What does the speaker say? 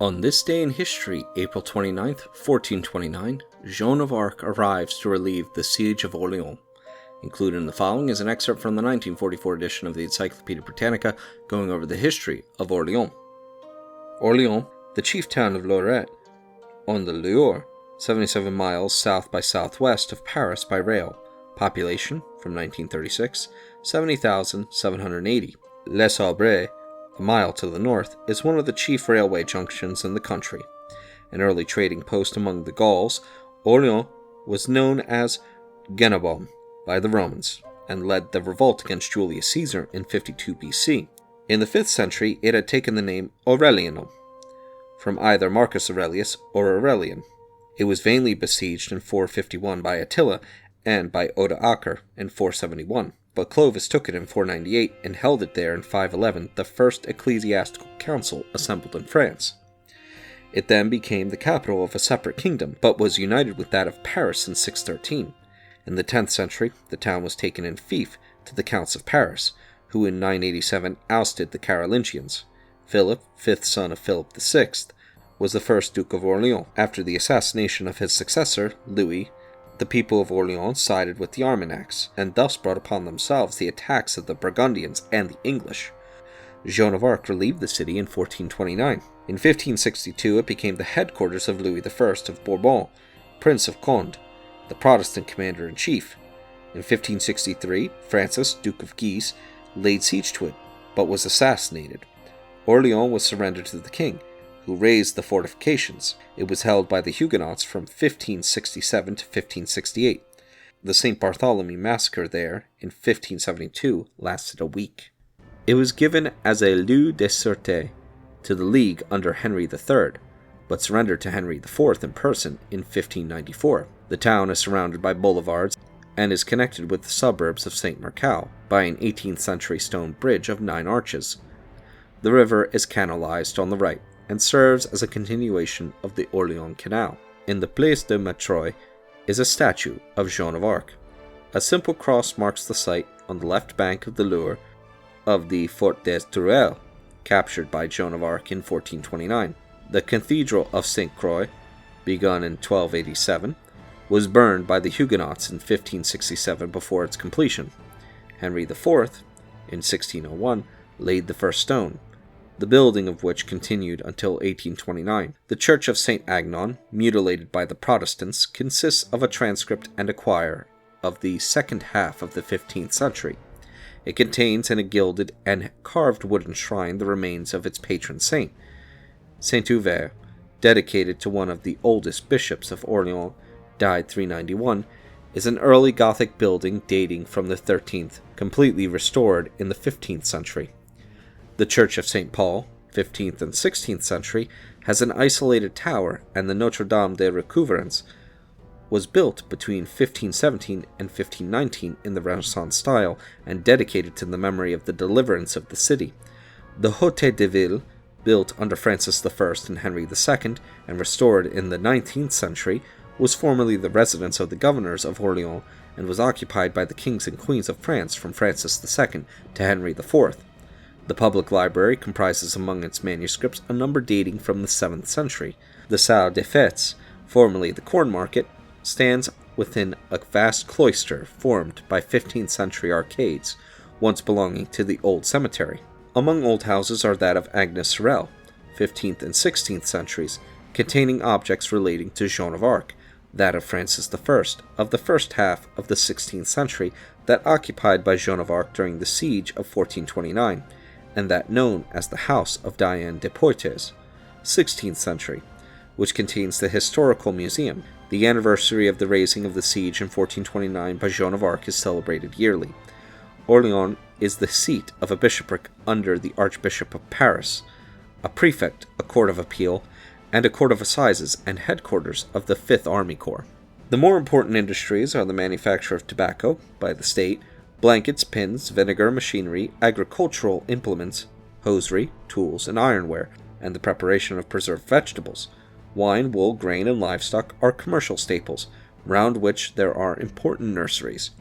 On this day in history, April 29th, 1429, Joan of Arc arrives to relieve the Siege of Orléans. Included in the following is an excerpt from the 1944 edition of the Encyclopaedia Britannica going over the history of Orléans. Orléans, the chief town of Lorette, on the Loire, 77 miles south by southwest of Paris by rail. Population, from 1936, 70,780. Les Aubrais, a mile to the north, is one of the chief railway junctions in the country. An early trading post among the Gauls, Orléans was known as Genabum by the Romans, and led the revolt against Julius Caesar in 52 BC. In the 5th century, it had taken the name Aurelianum, from either Marcus Aurelius or Aurelian. It was vainly besieged in 451 by Attila and by Odoacer in 471. But Clovis took it in 498 and held it there in 511, the first ecclesiastical council assembled in France. It then became the capital of a separate kingdom, but was united with that of Paris in 613. In the 10th century, the town was taken in fief to the Counts of Paris, who in 987 ousted the Carolingians. Philip, fifth son of Philip VI, was the first Duke of Orléans. After the assassination of his successor, Louis, the people of Orléans sided with the Armagnacs, and thus brought upon themselves the attacks of the Burgundians and the English. Joan of Arc relieved the city in 1429. In 1562 it became the headquarters of Louis I of Bourbon, Prince of Conde, the Protestant commander-in-chief. In 1563, Francis, Duke of Guise, laid siege to it, but was assassinated. Orléans was surrendered to the king, who raised the fortifications. It was held by the Huguenots from 1567 to 1568. The St. Bartholomew massacre there, in 1572, lasted a week. It was given as a lieu de sûreté to the League under Henry III, but surrendered to Henry IV in person in 1594. The town is surrounded by boulevards and is connected with the suburbs of St. Marcel by an 18th century stone bridge of 9 arches. The river is canalized on the right, and serves as a continuation of the Orléans Canal. In the Place de Matreuil is a statue of Joan of Arc. A simple cross marks the site on the left bank of the Loire of the Fort des Tourelles, captured by Joan of Arc in 1429. The Cathedral of St. Croix, begun in 1287, was burned by the Huguenots in 1567 before its completion. Henry IV, in 1601, laid the first stone, the building of which continued until 1829. The Church of St. Agnon, mutilated by the Protestants, consists of a transcript and a choir of the second half of the 15th century. It contains in a gilded and carved wooden shrine the remains of its patron saint. Saint Ouvert, dedicated to one of the oldest bishops of Orléans, died 391, is an early Gothic building dating from the 13th, completely restored in the 15th century. The Church of St. Paul, 15th and 16th century, has an isolated tower, and the Notre Dame de Recouvrance was built between 1517 and 1519 in the Renaissance style and dedicated to the memory of the deliverance of the city. The Hôtel de Ville, built under Francis I and Henry II and restored in the 19th century, was formerly the residence of the governors of Orléans and was occupied by the kings and queens of France from Francis II to Henry IV. The public library comprises among its manuscripts a number dating from the 7th century. The Salle des Fêtes, formerly the Corn Market, stands within a vast cloister formed by 15th century arcades, once belonging to the old cemetery. Among old houses are that of Agnes Sorel, 15th and 16th centuries, containing objects relating to Joan of Arc, that of Francis I of the first half of the 16th century, that occupied by Joan of Arc during the siege of 1429, and that known as the House of Diane de Poitiers, 16th century, which contains the Historical Museum. The anniversary of the raising of the siege in 1429 by Joan of Arc is celebrated yearly. Orléans is the seat of a bishopric under the Archbishop of Paris, a prefect, a court of appeal, and a court of assizes and headquarters of the 5th Army Corps. The more important industries are the manufacture of tobacco by the state, blankets, pins, vinegar, machinery, agricultural implements, hosiery, tools, and ironware, and the preparation of preserved vegetables. Wine, wool, grain, and livestock are commercial staples, round which there are important nurseries.